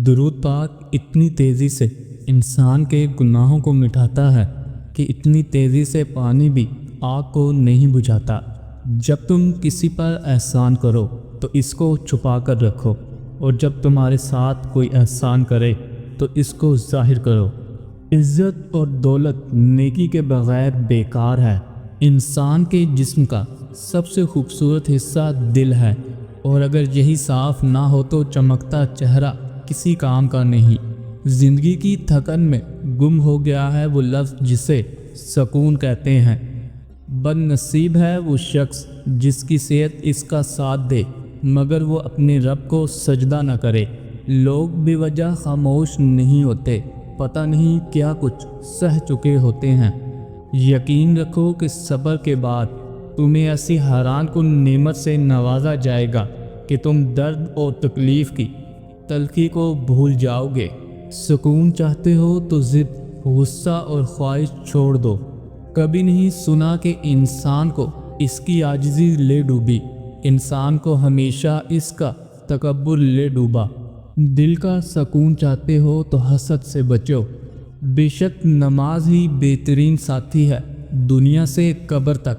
درود پاک اتنی تیزی سے انسان کے گناہوں کو مٹاتا ہے کہ اتنی تیزی سے پانی بھی آگ کو نہیں بجھاتا۔ جب تم کسی پر احسان کرو تو اس کو چھپا کر رکھو، اور جب تمہارے ساتھ کوئی احسان کرے تو اس کو ظاہر کرو۔ عزت اور دولت نیکی کے بغیر بیکار ہے۔ انسان کے جسم کا سب سے خوبصورت حصہ دل ہے، اور اگر یہی صاف نہ ہو تو چمکتا چہرہ کسی کام کا نہیں۔ زندگی کی تھکن میں گم ہو گیا ہے وہ لفظ جسے سکون کہتے ہیں۔ بد نصیب ہے وہ شخص جس کی صحت اس کا ساتھ دے مگر وہ اپنے رب کو سجدہ نہ کرے۔ لوگ بے وجہ خاموش نہیں ہوتے، پتہ نہیں کیا کچھ سہ چکے ہوتے ہیں۔ یقین رکھو کہ صبر کے بعد تمہیں ایسی حیران کن نعمت سے نوازا جائے گا کہ تم درد اور تکلیف کی تلخی کو بھول جاؤ گے۔ سکون چاہتے ہو تو ضد، غصہ اور خواہش چھوڑ دو۔ کبھی نہیں سنا کہ انسان کو اس کی عاجزی لے ڈوبی، انسان کو ہمیشہ اس کا تکبر لے ڈوبا۔ دل کا سکون چاہتے ہو تو حسد سے بچو۔ بے شک نماز ہی بہترین ساتھی ہے، دنیا سے قبر تک،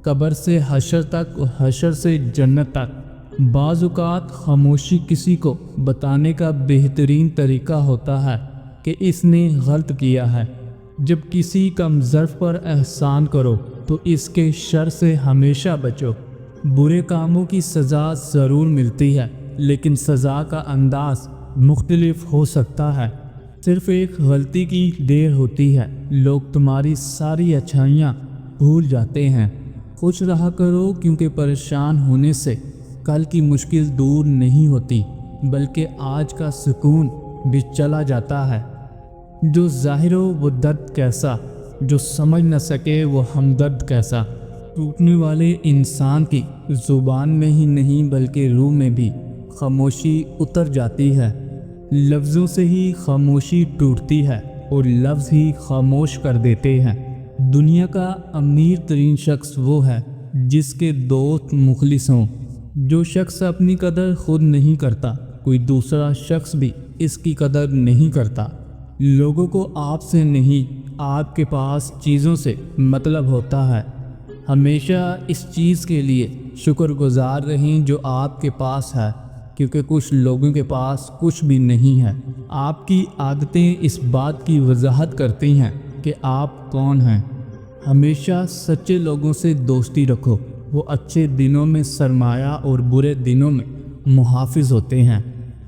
قبر سے حشر تک اور حشر سے جنت تک۔ بعض اوقات خاموشی کسی کو بتانے کا بہترین طریقہ ہوتا ہے کہ اس نے غلط کیا ہے۔ جب کسی کم ظرف پر احسان کرو تو اس کے شر سے ہمیشہ بچو۔ برے کاموں کی سزا ضرور ملتی ہے، لیکن سزا کا انداز مختلف ہو سکتا ہے۔ صرف ایک غلطی کی دیر ہوتی ہے، لوگ تمہاری ساری اچھائیاں بھول جاتے ہیں۔ خوش رہا کرو کیونکہ پریشان ہونے سے کل کی مشکل دور نہیں ہوتی، بلکہ آج کا سکون بھی چلا جاتا ہے۔ جو ظاہر ہو وہ درد کیسا، جو سمجھ نہ سکے وہ ہمدرد کیسا۔ ٹوٹنے والے انسان کی زبان میں ہی نہیں بلکہ روح میں بھی خاموشی اتر جاتی ہے۔ لفظوں سے ہی خاموشی ٹوٹتی ہے اور لفظ ہی خاموش کر دیتے ہیں۔ دنیا کا امیر ترین شخص وہ ہے جس کے دوست مخلص ہوں۔ جو شخص اپنی قدر خود نہیں کرتا، کوئی دوسرا شخص بھی اس کی قدر نہیں کرتا۔ لوگوں کو آپ سے نہیں، آپ کے پاس چیزوں سے مطلب ہوتا ہے۔ ہمیشہ اس چیز کے لیے شکر گزار رہیں جو آپ کے پاس ہے، کیونکہ کچھ لوگوں کے پاس کچھ بھی نہیں ہے۔ آپ کی عادتیں اس بات کی وضاحت کرتی ہیں کہ آپ کون ہیں۔ ہمیشہ سچے لوگوں سے دوستی رکھو، وہ اچھے دنوں میں سرمایہ اور برے دنوں میں محافظ ہوتے ہیں۔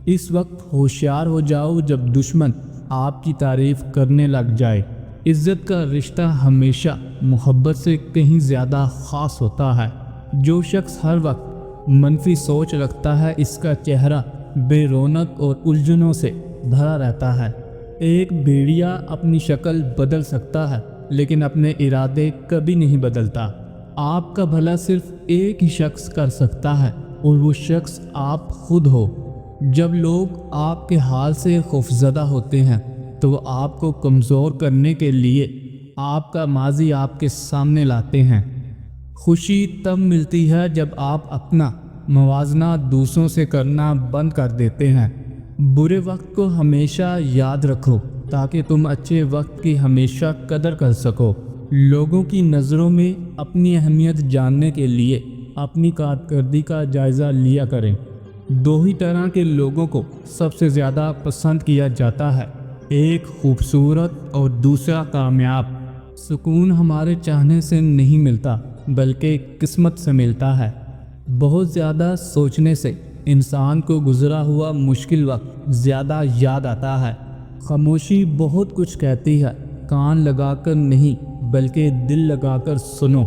اس وقت ہوشیار ہو جاؤ جب دشمن آپ کی تعریف کرنے لگ جائے۔ عزت کا رشتہ ہمیشہ محبت سے کہیں زیادہ خاص ہوتا ہے۔ جو شخص ہر وقت منفی سوچ رکھتا ہے اس کا چہرہ بے رونق اور الجھنوں سے بھرا رہتا ہے۔ ایک بھیڑیا اپنی شکل بدل سکتا ہے لیکن اپنے ارادے کبھی نہیں بدلتا۔ آپ کا بھلا صرف ایک ہی شخص کر سکتا ہے اور وہ شخص آپ خود ہو۔ جب لوگ آپ کے حال سے خوفزدہ ہوتے ہیں تو وہ آپ کو کمزور کرنے کے لیے آپ کا ماضی آپ کے سامنے لاتے ہیں۔ خوشی تب ملتی ہے جب آپ اپنا موازنہ دوسروں سے کرنا بند کر دیتے ہیں۔ برے وقت کو ہمیشہ یاد رکھو تاکہ تم اچھے وقت کی ہمیشہ قدر کر سکو۔ لوگوں کی نظروں میں اپنی اہمیت جاننے کے لیے اپنی کارکردگی کا جائزہ لیا کریں۔ دو ہی طرح کے لوگوں کو سب سے زیادہ پسند کیا جاتا ہے، ایک خوبصورت اور دوسرا کامیاب۔ سکون ہمارے چاہنے سے نہیں ملتا بلکہ قسمت سے ملتا ہے۔ بہت زیادہ سوچنے سے انسان کو گزرا ہوا مشکل وقت زیادہ یاد آتا ہے۔ خاموشی بہت کچھ کہتی ہے، کان لگا کر نہیں بلکہ دل لگا کر سنو۔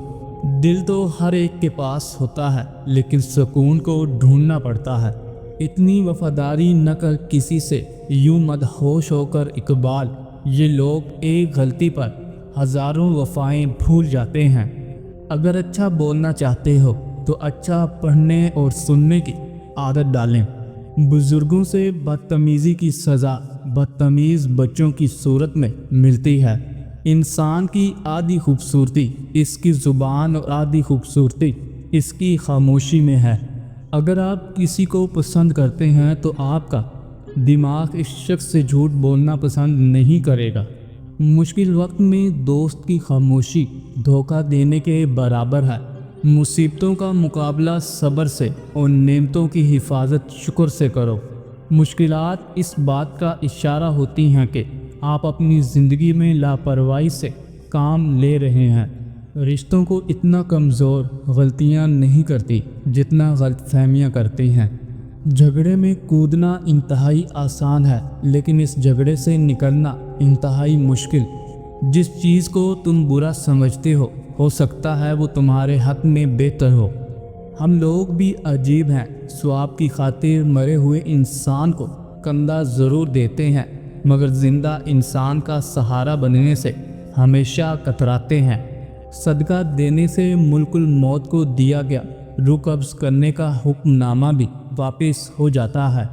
دل تو ہر ایک کے پاس ہوتا ہے لیکن سکون کو ڈھونڈنا پڑتا ہے۔ اتنی وفاداری نہ کر کسی سے، یوں مدہوش ہو کر اقبال۔ یہ لوگ ایک غلطی پر ہزاروں وفائیں بھول جاتے ہیں۔ اگر اچھا بولنا چاہتے ہو تو اچھا پڑھنے اور سننے کی عادت ڈالیں۔ بزرگوں سے بدتمیزی کی سزا بدتمیز بچوں کی صورت میں ملتی ہے۔ انسان کی آدھی خوبصورتی اس کی زبان اور آدھی خوبصورتی اس کی خاموشی میں ہے۔ اگر آپ کسی کو پسند کرتے ہیں تو آپ کا دماغ اس شخص سے جھوٹ بولنا پسند نہیں کرے گا۔ مشکل وقت میں دوست کی خاموشی دھوکہ دینے کے برابر ہے۔ مصیبتوں کا مقابلہ صبر سے اور نعمتوں کی حفاظت شکر سے کرو۔ مشکلات اس بات کا اشارہ ہوتی ہیں کہ آپ اپنی زندگی میں لاپرواہی سے کام لے رہے ہیں۔ رشتوں کو اتنا کمزور غلطیاں نہیں کرتی جتنا غلط فہمیاں کرتی ہیں۔ جھگڑے میں کودنا انتہائی آسان ہے، لیکن اس جھگڑے سے نکلنا انتہائی مشکل۔ جس چیز کو تم برا سمجھتے ہو سکتا ہے وہ تمہارے حق میں بہتر ہو۔ ہم لوگ بھی عجیب ہیں، ثواب کی خاطر مرے ہوئے انسان کو کندھا ضرور دیتے ہیں، مگر زندہ انسان کا سہارا بننے سے ہمیشہ کتراتے ہیں۔ صدقہ دینے سے ملک الموت کو دیا گیا روح قبض کرنے کا حکم نامہ بھی واپس ہو جاتا ہے۔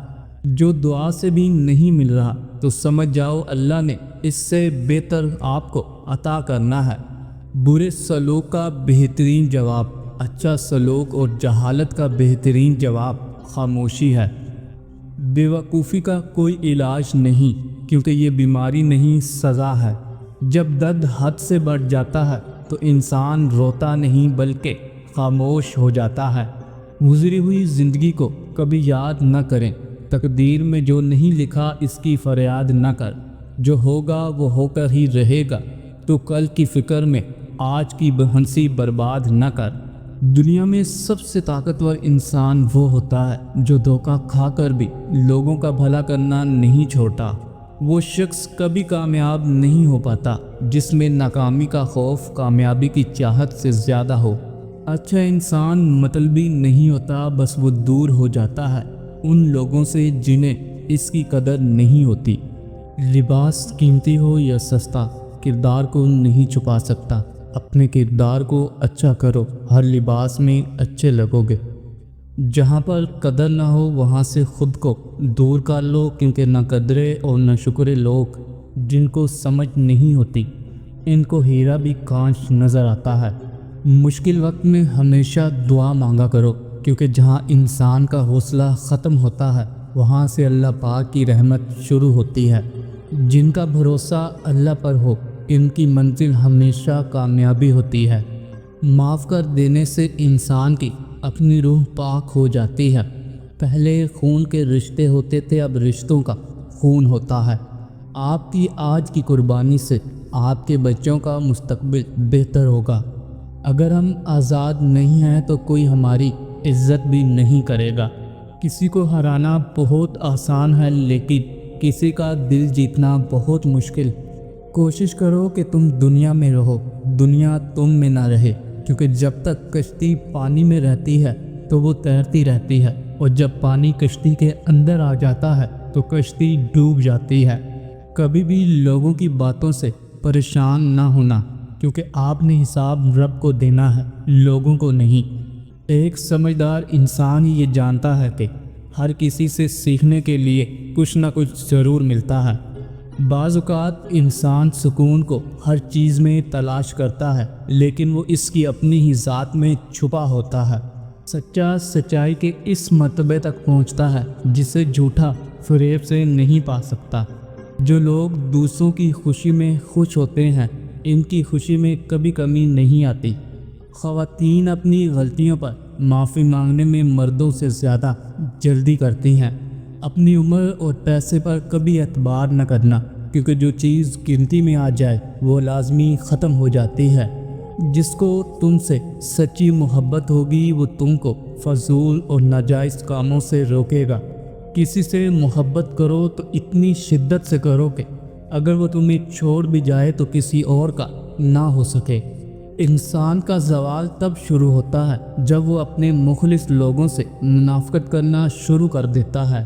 جو دعا سے بھی نہیں مل رہا تو سمجھ جاؤ اللہ نے اس سے بہتر آپ کو عطا کرنا ہے۔ برے سلوک کا بہترین جواب اچھا سلوک اور جہالت کا بہترین جواب خاموشی ہے۔ بے وقوفی کا کوئی علاج نہیں، کیونکہ یہ بیماری نہیں، سزا ہے۔ جب درد حد سے بڑھ جاتا ہے تو انسان روتا نہیں بلکہ خاموش ہو جاتا ہے۔ گزری ہوئی زندگی کو کبھی یاد نہ کریں۔ تقدیر میں جو نہیں لکھا اس کی فریاد نہ کر۔ جو ہوگا وہ ہو کر ہی رہے گا، تو کل کی فکر میں آج کی ہنسی برباد نہ کر۔ دنیا میں سب سے طاقتور انسان وہ ہوتا ہے جو دھوکہ کھا کر بھی لوگوں کا بھلا کرنا نہیں چھوڑتا۔ وہ شخص کبھی کامیاب نہیں ہو پاتا جس میں ناکامی کا خوف کامیابی کی چاہت سے زیادہ ہو۔ اچھا انسان مطلبی نہیں ہوتا، بس وہ دور ہو جاتا ہے ان لوگوں سے جنہیں اس کی قدر نہیں ہوتی۔ لباس قیمتی ہو یا سستا، کردار کو نہیں چھپا سکتا۔ اپنے کردار کو اچھا کرو، ہر لباس میں اچھے لگو گے۔ جہاں پر قدر نہ ہو وہاں سے خود کو دور کر لو، کیونکہ نہ قدرے اور نہ شکرے لوگ جن کو سمجھ نہیں ہوتی، ان کو ہیرا بھی کانچ نظر آتا ہے۔ مشکل وقت میں ہمیشہ دعا مانگا کرو، کیونکہ جہاں انسان کا حوصلہ ختم ہوتا ہے وہاں سے اللہ پاک کی رحمت شروع ہوتی ہے۔ جن کا بھروسہ اللہ پر ہو ان کی منزل ہمیشہ کامیابی ہوتی ہے۔ معاف کر دینے سے انسان کی اپنی روح پاک ہو جاتی ہے۔ پہلے خون کے رشتے ہوتے تھے، اب رشتوں کا خون ہوتا ہے۔ آپ کی آج کی قربانی سے آپ کے بچوں کا مستقبل بہتر ہوگا۔ اگر ہم آزاد نہیں ہیں تو کوئی ہماری عزت بھی نہیں کرے گا۔ کسی کو ہرانا بہت آسان ہے، لیکن کسی کا دل جیتنا بہت مشکل۔ کوشش کرو کہ تم دنیا میں رہو، دنیا تم میں نہ رہے، کیونکہ جب تک کشتی پانی میں رہتی ہے تو وہ تیرتی رہتی ہے، اور جب پانی کشتی کے اندر آ جاتا ہے تو کشتی ڈوب جاتی ہے۔ کبھی بھی لوگوں کی باتوں سے پریشان نہ ہونا، کیونکہ آپ نے حساب رب کو دینا ہے، لوگوں کو نہیں۔ ایک سمجھدار انسان یہ جانتا ہے کہ ہر کسی سے سیکھنے کے لیے کچھ نہ کچھ ضرور ملتا ہے۔ بعض اوقات انسان سکون کو ہر چیز میں تلاش کرتا ہے، لیکن وہ اس کی اپنی ہی ذات میں چھپا ہوتا ہے۔ سچا سچائی کے اس مرتبے تک پہنچتا ہے جسے جھوٹا فریب سے نہیں پا سکتا۔ جو لوگ دوسروں کی خوشی میں خوش ہوتے ہیں ان کی خوشی میں کبھی کمی نہیں آتی۔ خواتین اپنی غلطیوں پر معافی مانگنے میں مردوں سے زیادہ جلدی کرتی ہیں۔ اپنی عمر اور پیسے پر کبھی اعتبار نہ کرنا، کیونکہ جو چیز گنتی میں آ جائے وہ لازمی ختم ہو جاتی ہے۔ جس کو تم سے سچی محبت ہوگی وہ تم کو فضول اور ناجائز کاموں سے روکے گا۔ کسی سے محبت کرو تو اتنی شدت سے کرو کہ اگر وہ تمہیں چھوڑ بھی جائے تو کسی اور کا نہ ہو سکے۔ انسان کا زوال تب شروع ہوتا ہے جب وہ اپنے مخلص لوگوں سے منافقت کرنا شروع کر دیتا ہے۔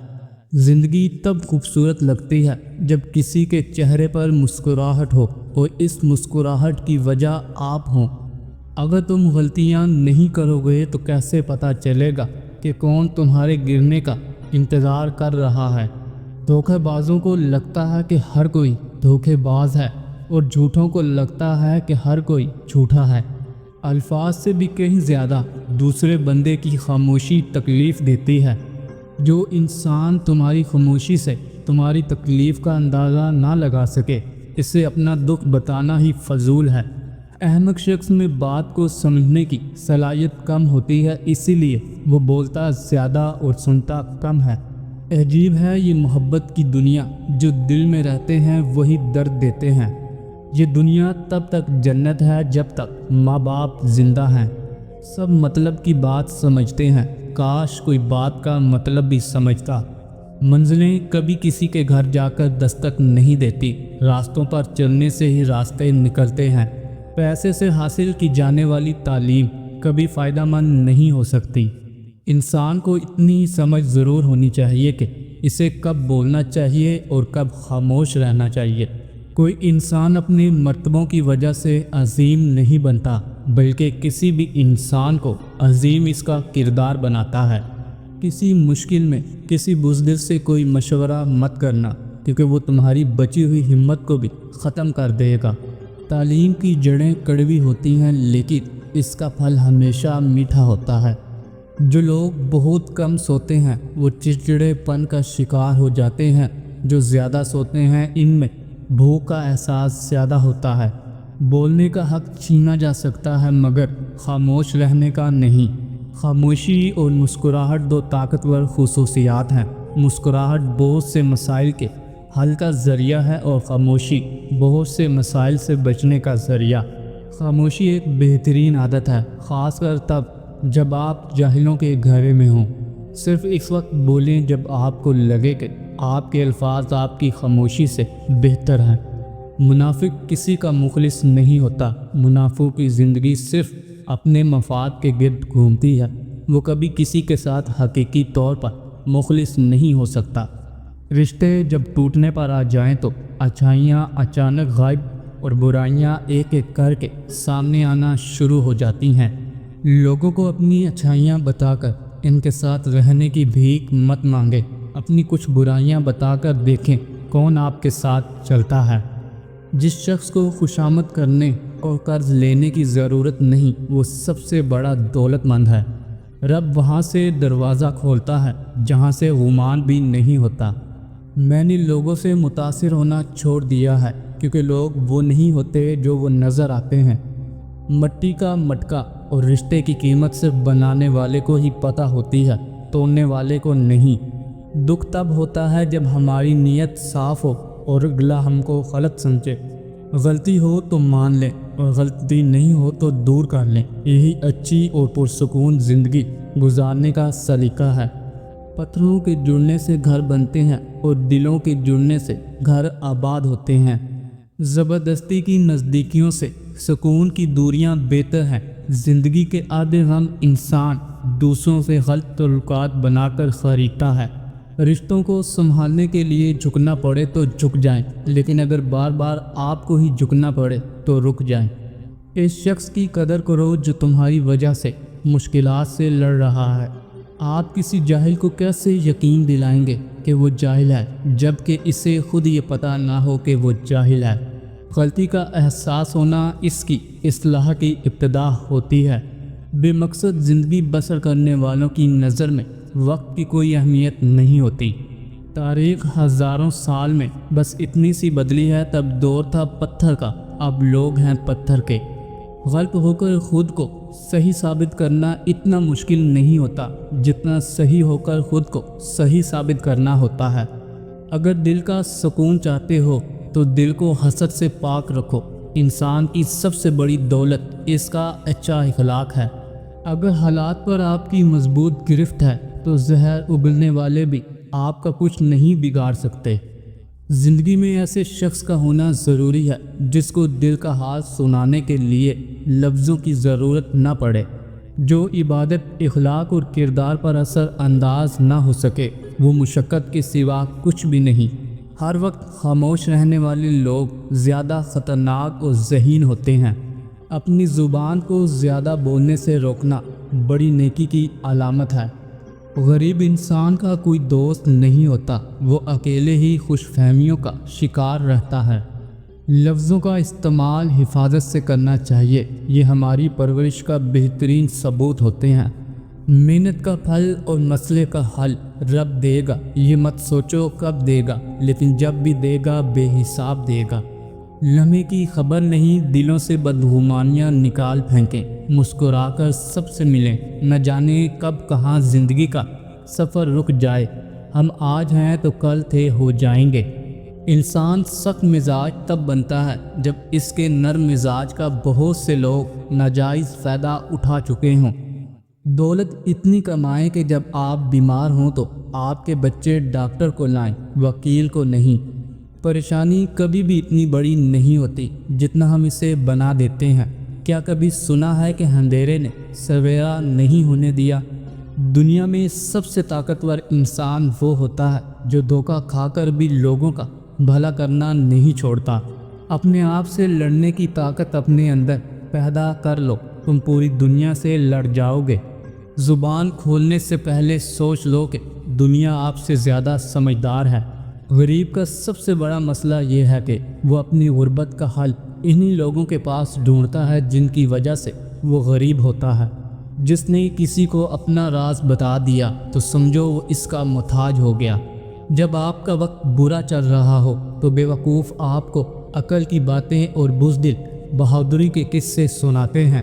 زندگی تب خوبصورت لگتی ہے جب کسی کے چہرے پر مسکراہٹ ہو اور اس مسکراہٹ کی وجہ آپ ہوں۔ اگر تم غلطیاں نہیں کرو گے تو کیسے پتہ چلے گا کہ کون تمہارے گرنے کا انتظار کر رہا ہے؟ دھوکہ بازوں کو لگتا ہے کہ ہر کوئی دھوکے باز ہے، اور جھوٹوں کو لگتا ہے کہ ہر کوئی جھوٹا ہے۔ الفاظ سے بھی کہیں زیادہ دوسرے بندے کی خاموشی تکلیف دیتی ہے۔ جو انسان تمہاری خاموشی سے تمہاری تکلیف کا اندازہ نہ لگا سکے اسے اپنا دکھ بتانا ہی فضول ہے۔ احمق شخص میں بات کو سمجھنے کی صلاحیت کم ہوتی ہے، اسی لیے وہ بولتا زیادہ اور سنتا کم ہے۔ عجیب ہے یہ محبت کی دنیا، جو دل میں رہتے ہیں وہی درد دیتے ہیں۔ یہ دنیا تب تک جنت ہے جب تک ماں باپ زندہ ہیں۔ سب مطلب کی بات سمجھتے ہیں، کاش کوئی بات کا مطلب بھی سمجھتا۔ منزلیں کبھی کسی کے گھر جا کر دستک نہیں دیتی، راستوں پر چلنے سے ہی راستے نکلتے ہیں۔ پیسے سے حاصل کی جانے والی تعلیم کبھی فائدہ مند نہیں ہو سکتی۔ انسان کو اتنی سمجھ ضرور ہونی چاہیے کہ اسے کب بولنا چاہیے اور کب خاموش رہنا چاہیے۔ کوئی انسان اپنے مرتبوں کی وجہ سے عظیم نہیں بنتا، بلکہ کسی بھی انسان کو عظیم اس کا کردار بناتا ہے۔ کسی مشکل میں کسی بزدل سے کوئی مشورہ مت کرنا، کیونکہ وہ تمہاری بچی ہوئی ہمت کو بھی ختم کر دے گا۔ تعلیم کی جڑیں کڑوی ہوتی ہیں، لیکن اس کا پھل ہمیشہ میٹھا ہوتا ہے۔ جو لوگ بہت کم سوتے ہیں وہ چڑچڑے پن کا شکار ہو جاتے ہیں۔ جو زیادہ سوتے ہیں ان میں بھوک کا احساس زیادہ ہوتا ہے۔ بولنے کا حق چھینا جا سکتا ہے مگر خاموش رہنے کا نہیں۔ خاموشی اور مسکراہٹ دو طاقتور خصوصیات ہیں۔ مسکراہٹ بہت سے مسائل کے حل کا ذریعہ ہے اور خاموشی بہت سے مسائل سے بچنے کا ذریعہ۔ خاموشی ایک بہترین عادت ہے، خاص کر تب جب آپ جاہلوں کے گھرے میں ہوں۔ صرف اس وقت بولیں جب آپ کو لگے کہ آپ کے الفاظ آپ کی خاموشی سے بہتر ہیں۔ منافق کسی کا مخلص نہیں ہوتا۔ منافق کی زندگی صرف اپنے مفاد کے گرد گھومتی ہے، وہ کبھی کسی کے ساتھ حقیقی طور پر مخلص نہیں ہو سکتا۔ رشتے جب ٹوٹنے پر آ جائیں تو اچھائیاں اچانک غائب اور برائیاں ایک ایک کر کے سامنے آنا شروع ہو جاتی ہیں۔ لوگوں کو اپنی اچھائیاں بتا کر ان کے ساتھ رہنے کی بھیک مت مانگے، اپنی کچھ برائیاں بتا کر دیکھیں کون آپ کے ساتھ چلتا ہے۔ جس شخص کو خوشامد کرنے اور قرض لینے کی ضرورت نہیں وہ سب سے بڑا دولت مند ہے۔ رب وہاں سے دروازہ کھولتا ہے جہاں سے غمان بھی نہیں ہوتا۔ میں نے لوگوں سے متاثر ہونا چھوڑ دیا ہے کیونکہ لوگ وہ نہیں ہوتے جو وہ نظر آتے ہیں۔ مٹی کا مٹکا اور رشتے کی قیمت صرف بنانے والے کو ہی پتہ ہوتی ہے، توڑنے والے کو نہیں۔ دکھ تب ہوتا ہے جب ہماری نیت صاف ہو اور اگلا ہم کو غلط سمجھے۔ غلطی ہو تو مان لیں اور غلطی نہیں ہو تو دور کر لیں، یہی اچھی اور پرسکون زندگی گزارنے کا سلیقہ ہے۔ پتھروں کے جڑنے سے گھر بنتے ہیں اور دلوں کے جڑنے سے گھر آباد ہوتے ہیں۔ زبردستی کی نزدیکیوں سے سکون کی دوریاں بہتر ہیں۔ زندگی کے آدھے غم انسان دوسروں سے غلط تعلقات بنا کر خریدتا ہے۔ رشتوں کو سنبھالنے کے لیے جھکنا پڑے تو جھک جائیں، لیکن اگر بار بار آپ کو ہی جھکنا پڑے تو رک جائیں۔ اس شخص کی قدر کرو جو تمہاری وجہ سے مشکلات سے لڑ رہا ہے۔ آپ کسی جاہل کو کیسے یقین دلائیں گے کہ وہ جاہل ہے جبکہ اسے خود یہ پتہ نہ ہو کہ وہ جاہل ہے۔ غلطی کا احساس ہونا اس کی اصلاح کی ابتدا ہوتی ہے۔ بے مقصد زندگی بسر کرنے والوں کی نظر میں وقت کی کوئی اہمیت نہیں ہوتی۔ تاریخ ہزاروں سال میں بس اتنی سی بدلی ہے، تب دور تھا پتھر کا، اب لوگ ہیں پتھر کے۔ غلط ہو کر خود کو صحیح ثابت کرنا اتنا مشکل نہیں ہوتا جتنا صحیح ہو کر خود کو صحیح ثابت کرنا ہوتا ہے۔ اگر دل کا سکون چاہتے ہو تو دل کو حسد سے پاک رکھو۔ انسان کی سب سے بڑی دولت اس کا اچھا اخلاق ہے۔ اگر حالات پر آپ کی مضبوط گرفت ہے تو زہر اگلنے والے بھی آپ کا کچھ نہیں بگاڑ سکتے۔ زندگی میں ایسے شخص کا ہونا ضروری ہے جس کو دل کا حال سنانے کے لیے لفظوں کی ضرورت نہ پڑے، جو عبادت، اخلاق اور کردار پر اثر انداز نہ ہو سکے، وہ مشقت کے سوا کچھ بھی نہیں۔ ہر وقت خاموش رہنے والے لوگ زیادہ خطرناک اور ذہین ہوتے ہیں۔ اپنی زبان کو زیادہ بولنے سے روکنا بڑی نیکی کی علامت ہے۔ غریب انسان کا کوئی دوست نہیں ہوتا، وہ اکیلے ہی خوش فہمیوں کا شکار رہتا ہے۔ لفظوں کا استعمال حفاظت سے کرنا چاہیے، یہ ہماری پرورش کا بہترین ثبوت ہوتے ہیں۔ محنت کا پھل اور مسئلے کا حل رب دے گا، یہ مت سوچو کب دے گا، لیکن جب بھی دے گا بے حساب دے گا۔ لمحے کی خبر نہیں، دلوں سے بدگمانیاں نکال پھینکیں، مسکرا کر سب سے ملیں، نہ جانے کب کہاں زندگی کا سفر رک جائے، ہم آج ہیں تو کل تھے ہو جائیں گے۔ انسان سخت مزاج تب بنتا ہے جب اس کے نرم مزاج کا بہت سے لوگ ناجائز فائدہ اٹھا چکے ہوں۔ دولت اتنی کمائیں کہ جب آپ بیمار ہوں تو آپ کے بچے ڈاکٹر کو لائیں، وکیل کو نہیں۔ پریشانی کبھی بھی اتنی بڑی نہیں ہوتی جتنا ہم اسے بنا دیتے ہیں۔ کیا کبھی سنا ہے کہ اندھیرے نے سویرا نہیں ہونے دیا؟ دنیا میں سب سے طاقتور انسان وہ ہوتا ہے جو دھوکہ کھا کر بھی لوگوں کا بھلا کرنا نہیں چھوڑتا۔ اپنے آپ سے لڑنے کی طاقت اپنے اندر پیدا کر لو، تم پوری دنیا سے لڑ جاؤ گے۔ زبان کھولنے سے پہلے سوچ لو کہ دنیا آپ سے زیادہ سمجھدار ہے۔ غریب کا سب سے بڑا مسئلہ یہ ہے کہ وہ اپنی غربت کا حل انہی لوگوں کے پاس ڈھونڈتا ہے جن کی وجہ سے وہ غریب ہوتا ہے۔ جس نے کسی کو اپنا راز بتا دیا تو سمجھو وہ اس کا محتاج ہو گیا۔ جب آپ کا وقت برا چل رہا ہو تو بے وقوف آپ کو عقل کی باتیں اور بزدل بہادری کے قصے سناتے ہیں۔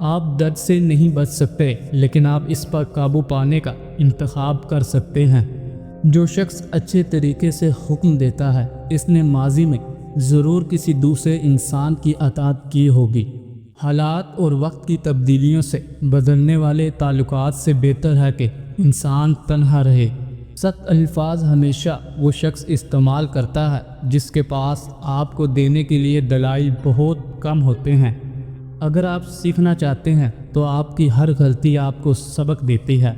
آپ درد سے نہیں بچ سکتے، لیکن آپ اس پر قابو پانے کا انتخاب کر سکتے ہیں۔ جو شخص اچھے طریقے سے حکم دیتا ہے اس نے ماضی میں ضرور کسی دوسرے انسان کی اطاعت کی ہوگی۔ حالات اور وقت کی تبدیلیوں سے بدلنے والے تعلقات سے بہتر ہے کہ انسان تنہا رہے۔ سخت الفاظ ہمیشہ وہ شخص استعمال کرتا ہے جس کے پاس آپ کو دینے کے لیے دلائل بہت کم ہوتے ہیں۔ اگر آپ سیکھنا چاہتے ہیں تو آپ کی ہر غلطی آپ کو سبق دیتی ہے۔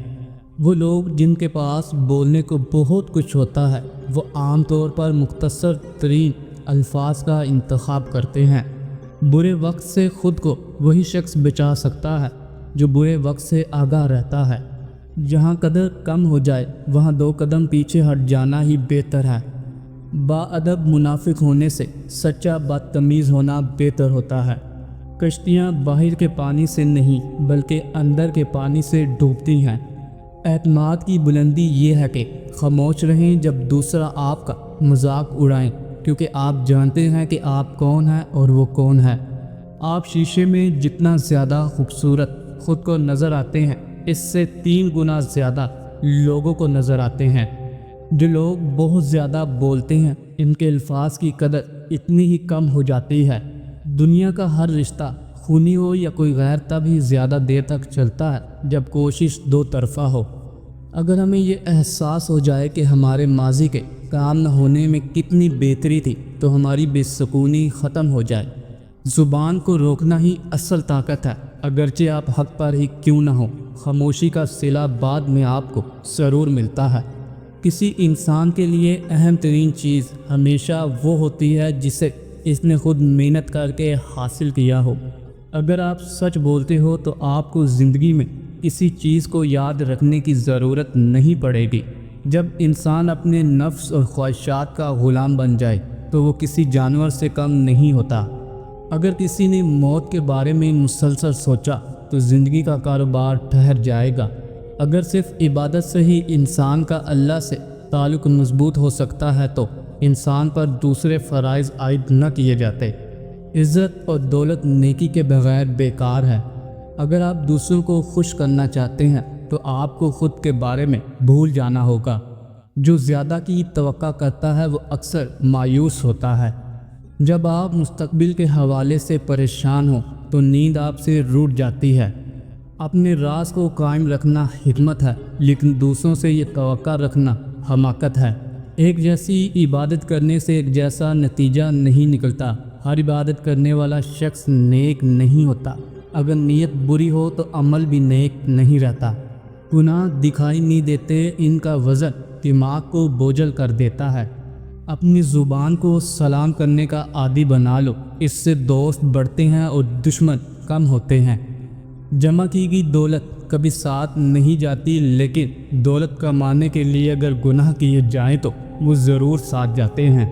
وہ لوگ جن کے پاس بولنے کو بہت کچھ ہوتا ہے وہ عام طور پر مختصر ترین الفاظ کا انتخاب کرتے ہیں۔ برے وقت سے خود کو وہی شخص بچا سکتا ہے جو برے وقت سے آگاہ رہتا ہے۔ جہاں قدر کم ہو جائے وہاں 2 قدم پیچھے ہٹ جانا ہی بہتر ہے۔ باادب منافق ہونے سے سچا بدتمیز ہونا بہتر ہوتا ہے۔ کشتیاں باہر کے پانی سے نہیں بلکہ اندر کے پانی سے ڈوبتی ہیں۔ اعتماد کی بلندی یہ ہے کہ خاموش رہیں جب دوسرا آپ کا مذاق اڑائیں، کیونکہ آپ جانتے ہیں کہ آپ کون ہیں اور وہ کون ہے۔ آپ شیشے میں جتنا زیادہ خوبصورت خود کو نظر آتے ہیں اس سے 3 گنا زیادہ لوگوں کو نظر آتے ہیں۔ جو لوگ بہت زیادہ بولتے ہیں ان کے الفاظ کی قدر اتنی ہی کم ہو جاتی ہے۔ دنیا کا ہر رشتہ خونی ہو یا کوئی غیر تب ہی زیادہ دیر تک چلتا ہے جب کوشش 2 طرفہ ہو۔ اگر ہمیں یہ احساس ہو جائے کہ ہمارے ماضی کے کام نہ ہونے میں کتنی بہتری تھی تو ہماری بے سکونی ختم ہو جائے۔ زبان کو روکنا ہی اصل طاقت ہے، اگرچہ آپ حق پر ہی کیوں نہ ہو۔ خاموشی کا صلہ بعد میں آپ کو ضرور ملتا ہے۔ کسی انسان کے لیے اہم ترین چیز ہمیشہ وہ ہوتی ہے جسے اس نے خود محنت کر کے حاصل کیا ہو۔ اگر آپ سچ بولتے ہو تو آپ کو زندگی میں کسی چیز کو یاد رکھنے کی ضرورت نہیں پڑے گی۔ جب انسان اپنے نفس اور خواہشات کا غلام بن جائے تو وہ کسی جانور سے کم نہیں ہوتا۔ اگر کسی نے موت کے بارے میں مسلسل سوچا تو زندگی کا کاروبار ٹھہر جائے گا۔ اگر صرف عبادت سے ہی انسان کا اللہ سے تعلق مضبوط ہو سکتا ہے تو انسان پر دوسرے فرائض عائد نہ کیے جاتے۔ عزت اور دولت نیکی کے بغیر بیکار ہے۔ اگر آپ دوسروں کو خوش کرنا چاہتے ہیں تو آپ کو خود کے بارے میں بھول جانا ہوگا۔ جو زیادہ کی توقع کرتا ہے وہ اکثر مایوس ہوتا ہے۔ جب آپ مستقبل کے حوالے سے پریشان ہوں تو نیند آپ سے روٹ جاتی ہے۔ اپنے راز کو قائم رکھنا حکمت ہے، لیکن دوسروں سے یہ توقع رکھنا حماقت ہے۔ ایک جیسی عبادت کرنے سے ایک جیسا نتیجہ نہیں نکلتا۔ ہر عبادت کرنے والا شخص نیک نہیں ہوتا۔ اگر نیت بری ہو تو عمل بھی نیک نہیں رہتا۔ گناہ دکھائی نہیں دیتے، ان کا وزن دماغ کو بوجھل کر دیتا ہے۔ اپنی زبان کو سلام کرنے کا عادی بنا لو، اس سے دوست بڑھتے ہیں اور دشمن کم ہوتے ہیں۔ جمع کی گئی دولت کبھی ساتھ نہیں جاتی، لیکن دولت کمانے کے لیے اگر گناہ کیے جائیں تو وہ ضرور ساتھ جاتے ہیں۔